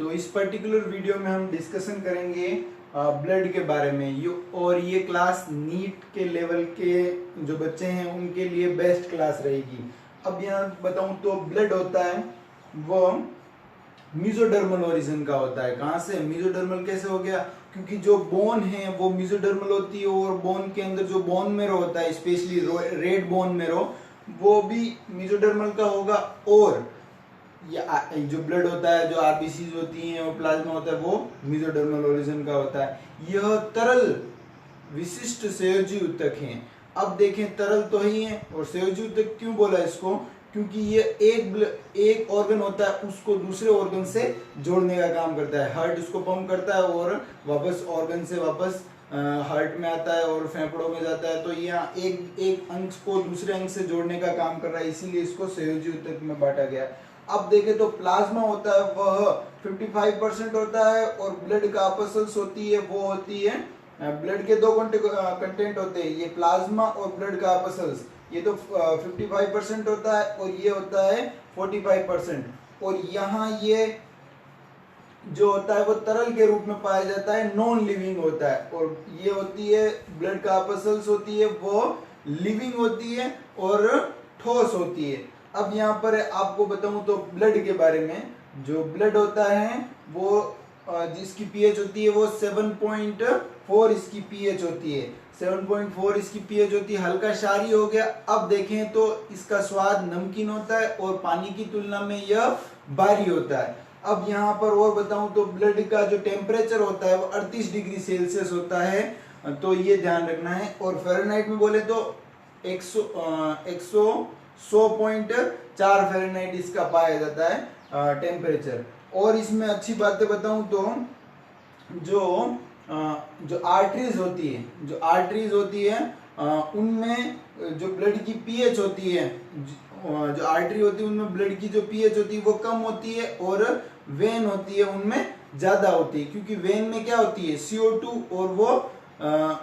तो इस particular video में हम डिस्कशन करेंगे ब्लड के बारे में। ये क्लास नीट के लेवल के जो बच्चे हैं उनके लिए बेस्ट क्लास रहेगी। अब यहाँ बताऊं तो ब्लड होता है वो मीजोडर्मल ओरिजिन का होता है। कहाँ से मीजोडर्मल कैसे हो गया? क्योंकि जो बोन है वो मीजोडर्मल होती है और बोन के अंदर जो बोन मेरो होता है, स्पेशली रेड बोन मेरो, वो भी मीजोडर्मल का होगा। और जो ब्लड होता है, जो आरबीसी होती हैं और प्लाज्मा होता है, वो मीजोडर्मल ओरिजिन का होता है। यह तरल विशिष्ट संयोजी ऊतक हैं। अब देखें, तरल तो ही है और संयोजी ऊतक क्यों बोला इसको? क्योंकि ये एक ऑर्गन होता है, उसको दूसरे ऑर्गन से जोड़ने का काम करता है। हार्ट उसको पंप करता है और वापस ऑर्गन से वापस हार्ट में आता है और फेफड़ों में जाता है। तो यहाँ एक अंग को दूसरे अंग से जोड़ने का काम कर रहा है, इसीलिए इसको संयोजी ऊतक में बांटा गया। अब देखें तो प्लाज्मा होता है वह 55% होता है और ब्लड का आपसल्स होती है वो होती है, ब्लड के दो कंटेंट होते हैं, ये प्लाज्मा और ब्लड का आपसल्स। ये तो 55% होता है और ये होता है 45%। और यहाँ ये जो होता है वो तरल के रूप में पाया जाता है, नॉन लिविंग होता है। और ये होती है ब्लड का आपसल्स होती है वो लिविंग होती है और ठोस होती है। अब यहाँ पर आपको बताऊं तो ब्लड के बारे में, जो ब्लड होता है वो जिसकी पीएच होती है वो 7.4 इसकी पीएच होती है, 7.4 इसकी पीएच होती है। हल्का क्षारीय हो गया। अब देखें तो इसका स्वाद नमकीन होता है और पानी की तुलना में यह भारी होता है। अब यहाँ पर और बताऊं तो ब्लड का जो टेम्परेचर होता है वो 38 डिग्री सेल्सियस होता है, तो ये ध्यान रखना है। और फ़ारेनहाइट में बोले तो 100.4 फ़ारेनहाइट इसका पाया जाता है टेम्परेचर। और इसमें अच्छी बातें बताऊं तो जो आर्टरीज होती है उनमें जो ब्लड की पीएच होती है, जो आर्टरी होती है उनमें ब्लड की जो पीएच होती है वो कम होती है और वेन होती है उनमें ज्यादा होती है। क्योंकि वेन में क्या होती है, CO2, और वो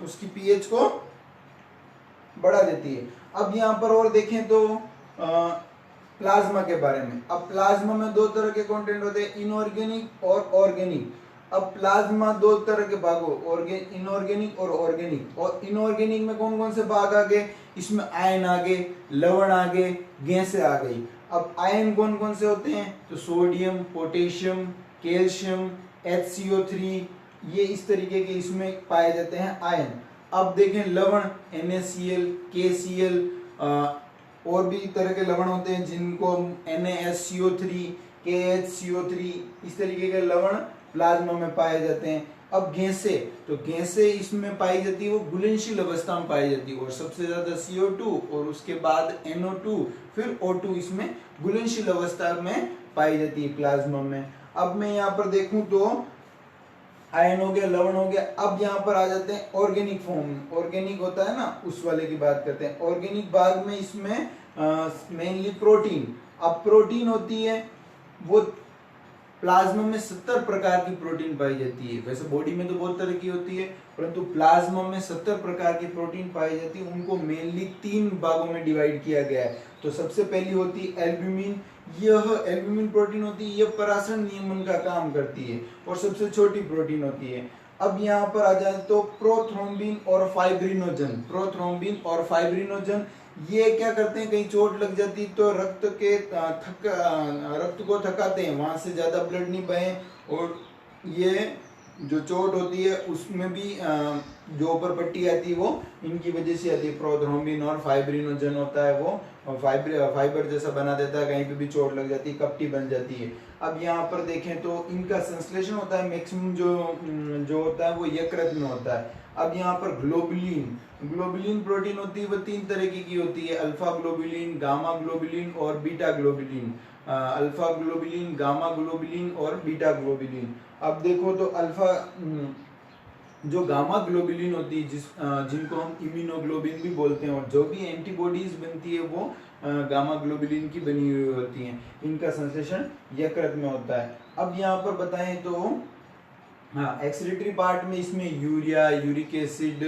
उसकी पीएच को बढ़ा देती है। अब यहाँ पर और देखें तो प्लाज्मा के बारे में। अब प्लाज्मा में दो तरह के कंटेंट होते हैं, इनऑर्गेनिक और ऑर्गेनिक। अब प्लाज्मा दो तरह के भाग हो, इनऑर्गेनिक और ऑर्गेनिक। और इनऑर्गेनिक में कौन कौन से भाग आ गए? इसमें आयन आ गए, लवण आ गए, गैसें आ गई। अब आयन कौन कौन से होते हैं? तो सोडियम, पोटेशियम, कैल्शियम, HCO3, ये इस तरीके के इसमें पाए जाते हैं आयन। अब देखें लवण, NaCl, KCl, और भी तरह के लवण होते हैं जिनको NaSCO3, KHCO3, इस तरीके के लवण प्लाज्मा में पाए जाते हैं। अब गैसें, तो गैसें इसमें पाई जाती है वो घुलनशील अवस्था में पाई जाती है, और सबसे ज्यादा CO2 और उसके बाद NO2 फिर O2 इसमें घुलनशील अवस्था में पाई जाती है प्लाज्मा में। अब मैं यहाँ पर देखूं तो आयन हो गया, लवण हो गया। अब यहाँ पर आ जाते हैं ऑर्गेनिक फॉर्म। ऑर्गेनिक होता है ना, उस वाले की बात करते हैं। ऑर्गेनिक भाग में इसमें मेनली प्रोटीन। अब प्रोटीन होती है वो प्लाज्मा में 70 प्रकार की प्रोटीन पाई जाती है। वैसे बॉडी में तो बहुत तरह की होती है, परंतु प्लाज्मा में 70 प्रकार की प्रोटीन पाई जाती है। उनको मेनली 3 भागों में डिवाइड किया गया है। तो सबसे पहली होती है एल्ब्यूमिन। यह एल्ब्यूमिन प्रोटीन होती है, यह परासरण नियमन का काम करती है और सबसे छोटी प्रोटीन होती है। अब यहाँ पर आ जाए तो प्रोथ्रोम्बिन और फाइब्रिनोजन, ये क्या करते हैं, कहीं चोट लग जाती तो रक्त को थकाते हैं, वहां से ज्यादा ब्लड नहीं बहे। और ये जो चोट होती है उसमें भी जो ऊपर पट्टी आती है वो इनकी वजह से आती है। प्रोथ्रोम्बिन और फाइब्रिनोजन होता है वो फाइबर जैसा बना देता है, कहीं पे भी चोट लग जाती है, कपटी बन जाती है। अब यहाँ पर देखें तो इनका संश्लेषण होता है मैक्सिमम जो होता है वो यकृत में होता है। अब यहाँ पर ग्लोबुलिन प्रोटीन होती है, वो 3 तरह की होती है, अल्फा ग्लोबुलिन, गामा ग्लोबुलिन और beta globulin. Alpha globulin, gamma globulin और बीटा ग्लोबुलिन। अब देखो तो जो गामा ग्लोबुलिन होती है जिनको हम इम्यूनोग्लोबिन भी बोलते हैं, और जो भी एंटीबॉडीज बनती है वो गामा ग्लोबुलिन की बनी हुई होती हैं। इनका संश्लेषण यकृत में होता है। अब यहाँ पर बताएं तो हाँ, एक्सक्रीटरी पार्ट में इसमें यूरिया, यूरिक एसिड,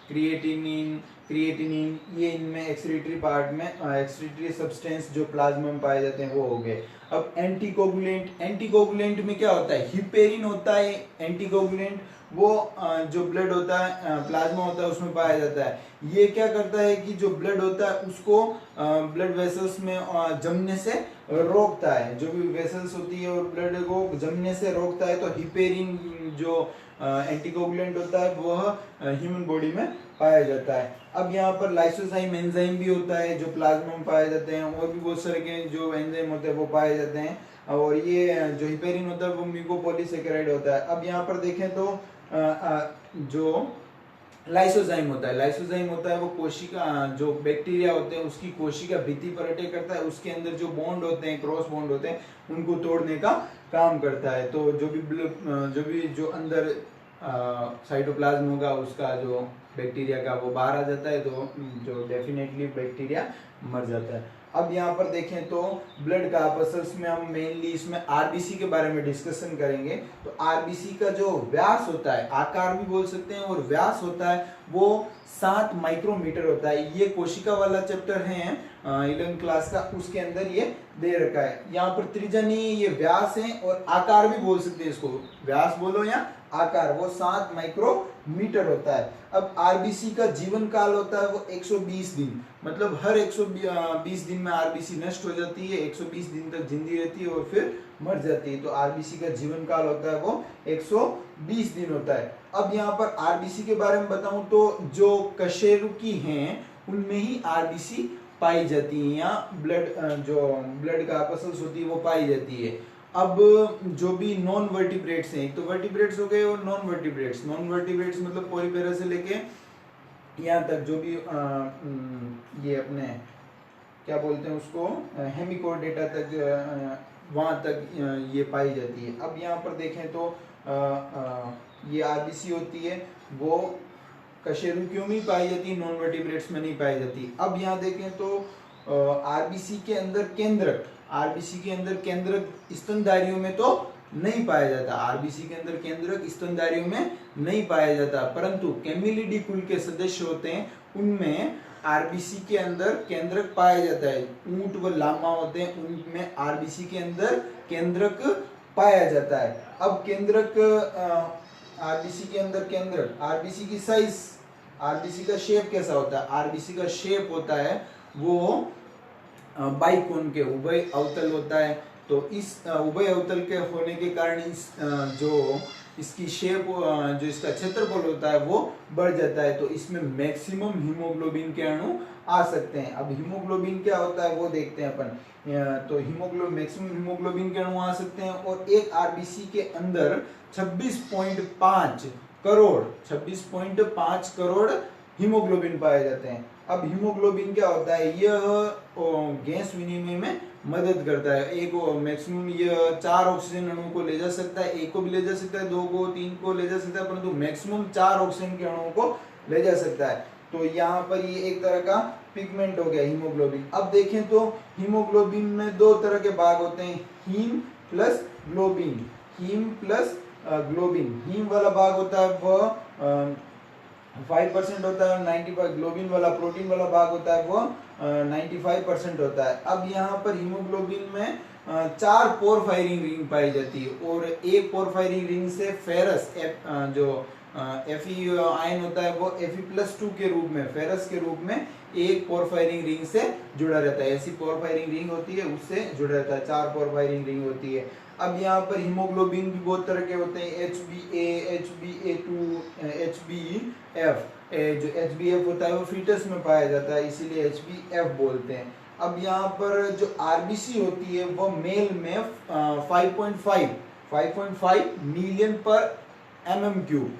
क्रिएटिनिन, ये इनमें एक्सक्रीटरी पार्ट में एक्सक्रीटरी सब्सटेंस जो प्लाज्मा में पाए जाते हैं वो हो गए। अब एंटीकोगुलेंट में क्या होता है, हिपेरिन होता है एंटीकोगुलेंट, वो जो ब्लड होता है प्लाज्मा होता है उसमें पाया जाता है। ये क्या करता है कि जो ब्लड होता है उसको ब्लड वेसल्स में जमने से रोकता है, जो भी वेसल्स होती है और ब्लड को जमने से रोकता है। तो हिपेरिन जो एंटीकोगुलेंट होता है वह ह्यूमन बॉडी में पाया जाता है। अब यहाँ पर लाइसोजाइम एंजाइम भी होता है जो प्लाज्मा में पाए जाते हैं, और भी बहुत सारे के जो एंजाइम होते हैं वो पाए जाते हैं। और ये जो हिपेरिन होता है वो म्यूकोपॉलीसेकेराइड होता है। अब यहाँ पर देखें तो जो लाइसोजाइम होता है वो कोशिका, जो बैक्टीरिया होते हैं उसकी कोशिका भित्ति पर अटैक करता है, उसके अंदर जो बॉन्ड होते हैं, क्रॉस बॉन्ड होते हैं, उनको तोड़ने का काम करता है। तो जो अंदर साइटोप्लाज्म होगा उसका जो बैक्टीरिया का वो बाहर आ जाता है, तो जो डेफिनेटली बैक्टीरिया मर जाता है। अब यहाँ पर देखें तो ब्लड का मसल्स में हम मेनली इसमें आरबीसी के बारे में डिस्कशन करेंगे। तो आरबीसी का जो व्यास होता है, आकार भी बोल सकते हैं, और व्यास होता है वो 7 माइक्रोमीटर होता है। ये कोशिका वाला चैप्टर है 11th क्लास का, उसके अंदर ये दे रखा है। यहाँ पर त्रिज्या नहीं है, ये व्यास है, और आकार भी बोल सकते हैं इसको, व्यास बोलो या आकार, वो 7 माइक्रोमीटर होता है। अब आरबीसी का जीवन काल होता है वो 120 दिन, मतलब हर 120 दिन में आरबीसी नष्ट हो जाती है, 120 दिन तक जिंदी रहती है और फिर मर जाती है। तो आरबीसी का जीवन काल होता है वो 120 दिन होता है। अब यहाँ पर आरबीसी के बारे में बताऊं तो जो कशेरुकी हैं उनमें ही आरबीसी पाई जाती है, या ब्लड का मसल्स होती है वो पाई जाती है। अब जो भी नॉन वर्टिब्रेट्स हैं, एक तो वर्टिब्रेट्स हो गए और नॉन वर्टिब्रेट्स मतलब पोरीपेरा से लेके यहाँ तक जो भी ये अपने क्या बोलते हैं उसको हेमिकोर्डेटा तक, वहां तक ये पाई जाती है। अब यहाँ पर देखें तो ये आरबीसी होती है वो कशेरुकियों में पाई जाती है, नॉन वर्टिब्रेट्स में नहीं पाई जाती। अब यहाँ देखें तो आरबीसी के अंदर केंद्रक स्तनधारियों में तो नहीं पाया जाता, आरबीसी के अंदर केंद्रक स्तनधारियों में नहीं पाया जाता, परंतु कैमिलिडी कुल के सदस्य होते हैं उनमें आरबीसी के अंदर केंद्रक पाया जाता है। ऊंट व लामा होते हैं उनमें आरबीसी के अंदर केंद्रक पाया जाता है। अब केंद्रक आरबीसी के अंदर केंद्रक, आरबीसी की साइज, आरबीसी का शेप कैसा होता है, आरबीसी का शेप होता है वो बाइकोन के उभय अवतल होता है। तो इस उभय अवतल के होने के कारण जो इसकी शेप, जो इसका क्षेत्रफल होता है वो बढ़ जाता है। तो इसमें मैक्सिमम हीमोग्लोबिन के अणु आ सकते हैं। अब हीमोग्लोबिन क्या होता है वो देखते हैं अपन। तो मैक्सिमम हीमोग्लोबिन के अणु आ सकते हैं, और एक आरबीसी के अंदर 26.5 करोड़ हीमोग्लोबिन पाए जाते हैं। अब हीमोग्लोबिन क्या होता है, यह गैस विनिमय में मदद करता है। एक मैक्सिमम यह 4 ऑक्सीजन अणुओं को ले जा सकता है, एक को भी ले जा सकता है, 2 को, 3 को ले जा सकता है, परंतु मैक्सिमम 4 ऑक्सीजन के अणुओं को ले जा सकता है। तो यहाँ पर ये एक तरह का पिगमेंट हो गया हीमोग्लोबिन। अब देखें तो हीमोग्लोबिन में 2 तरह के भाग होते हैं, हीम प्लस ग्लोबिन। हीम वाला भाग होता है वह 5% होता है, और 95 ग्लोबिन वाला, प्रोटीन वाला भाग होता है वो 95% होता है। अब यहाँ पर हीमोग्लोबिन में 4 पोरफायरिंग रिंग पाई जाती है, और एक पोरफायरिंग रिंग से फेरस जो Fe आयन होता है वो Fe+2 के रूप में, फेरस के रूप में एक पोरफायरिंग रिंग से जुड़ा रहता है। ऐसी पोरफायरिंग रिंग होती है उससे जुड़ा रहता है, 4 पोरफायरिंग रिंग होती है। अब यहाँ पर हीमोग्लोबिन भी बहुत तरह के होते हैं, HbA, HbA2, HbF। जो HbF होता है वो फीटस में पाया जाता है, इसीलिए HbF बोलते हैं। अब यहाँ पर जो आरबीसी होती है वो मेल में 5.5 मिलियन पर mm क्यूब।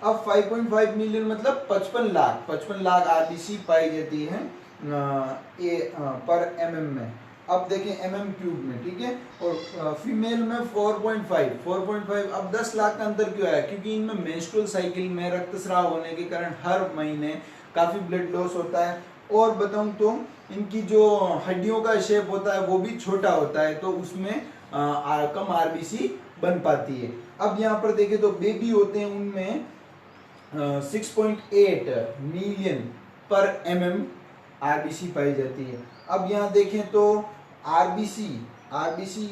अब 5.5 मिलियन मतलब 55 लाख आरबीसी पाई जाती है पर mm में। अब देखें mm क्यूब में, ठीक है। और फीमेल में 4.5। अब 10 लाख का अंतर क्यों आया, क्योंकि इनमें मेंस्ट्रुअल साइकिल में रक्तस्राव होने के कारण हर महीने काफी ब्लड लॉस होता है। और बताऊं तो इनकी जो हड्डियों का शेप होता है वो भी छोटा होता है, तो उसमें कम आरबीसी बन पाती है। अब यहाँ पर देखें तो बेबी होते हैं उनमें 6.8 मिलियन पर mm आरबीसी पाई जाती है। अब यहाँ देखें तो आरबीसी आरबीसी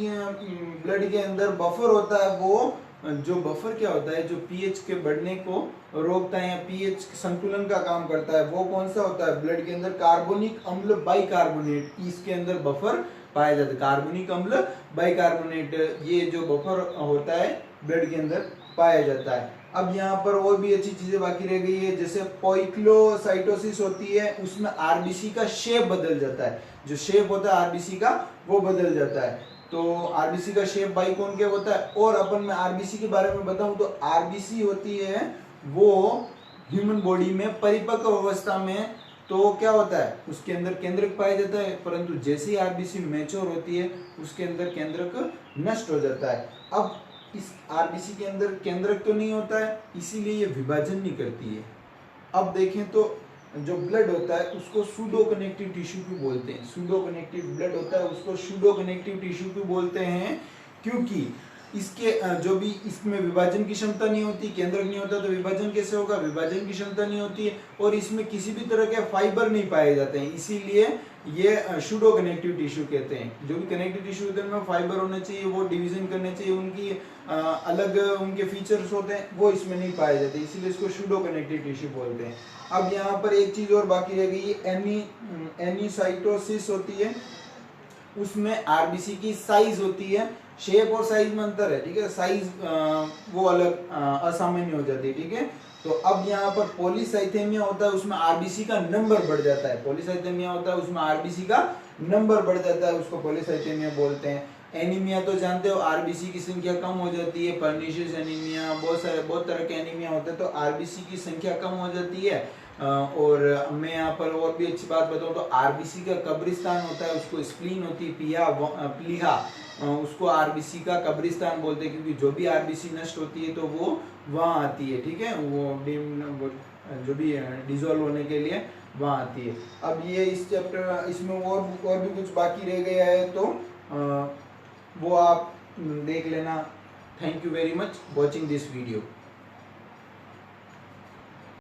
ब्लड के अंदर बफर होता है, वो जो बफर क्या होता है, जो पीएच के बढ़ने को रोकता है या पीएच संतुलन का काम करता है, वो कौन सा होता है ब्लड के अंदर, कार्बोनिक अम्ल बाइकार्बोनेट, इसके अंदर बफर पाया जाता है, कार्बोनिक अम्ल बाइकार्बोनेट, ये जो बफर होता है ब्लड के अंदर पाया जाता है। अब यहाँ पर और भी अच्छी चीजें बाकी रह गई है, जैसे पॉइक्लोसाइटोसिस होती है, उसमें आरबीसी का शेप बदल जाता है, जो शेप होता है आरबीसी का वो बदल जाता है। तो आरबीसी का शेप बाइकॉन्केव होता है। और अपन मैं आरबीसी के बारे में बताऊं तो आरबीसी होती है वो ह्यूमन बॉडी में परिपक्व अवस्था में तो क्या होता है, उसके अंदर केंद्रक पाया जाता है, परंतु जैसे ही आरबीसी मैच्योर होती है उसके अंदर केंद्रक नष्ट हो जाता है। अब इस आरबीसी के अंदर केंद्रक तो नहीं होता है, इसीलिए ये विभाजन नहीं करती है। अब देखें तो जो ब्लड होता है उसको सूडो कनेक्टिव टिश्यू क्यों बोलते हैं, सूडो कनेक्टिव ब्लड होता है उसको सूडो कनेक्टिव टिश्यू क्यों बोलते हैं, क्योंकि इसके जो भी इसमें विभाजन की क्षमता नहीं होती, केंद्रक नहीं होता, तो विभाजन कैसे होगा, विभाजन की क्षमता नहीं होती है, और इसमें किसी भी तरह के फाइबर नहीं पाए जाते हैं, इसीलिए ये सूडो कनेक्टिव टिश्यू कहते हैं। जो भी कनेक्टिव टिश्यू होते हैं उनमें फाइबर होने चाहिए, वो डिवीजन करने चाहिए, उनकी अलग उनके फीचर्स होते हैं, वो इसमें नहीं पाए जाते, इसीलिए इसको सूडो कनेक्टिव टिश्यू बोलते हैं। अब यहाँ पर एक चीज और बाकी रह गई, एनीसाइटोसिस होती है, उसमें आरबीसी की साइज होती है, शेप और साइज में अंतर है, ठीक है, साइज वो अलग असामान्य हो जाती है, ठीक है। तो अब यहाँ पर पॉलीसाइथेमिया होता है, उसमें आरबीसी का नंबर बढ़ जाता है, पॉलीसाइथेमिया होता है उसमें आरबीसी का नंबर बढ़ जाता है, उसको पॉलीसाइथेमिया बोलते हैं। एनीमिया तो जानते हो, आरबीसी की संख्या कम हो जाती है, पर्निशियस एनीमिया, बहुत तरह के एनीमिया होते हैं, तो आरबीसी की संख्या कम हो जाती है। और मैं यहाँ पर और भी अच्छी बात बताऊं तो आरबीसी का कब्रिस्तान होता है, उसको स्प्लीन होती है, प्लीहा, उसको आरबीसी का कब्रिस्तान बोलते हैं, क्योंकि जो भी आरबीसी नष्ट होती है तो वो वहाँ आती है, ठीक है, वो जो भी डिसॉल्व होने के लिए वहाँ आती है। अब ये इस चैप्टर इसमें और भी कुछ बाकी रह गया है तो वो आप देख लेना। Thank you very much watching this video.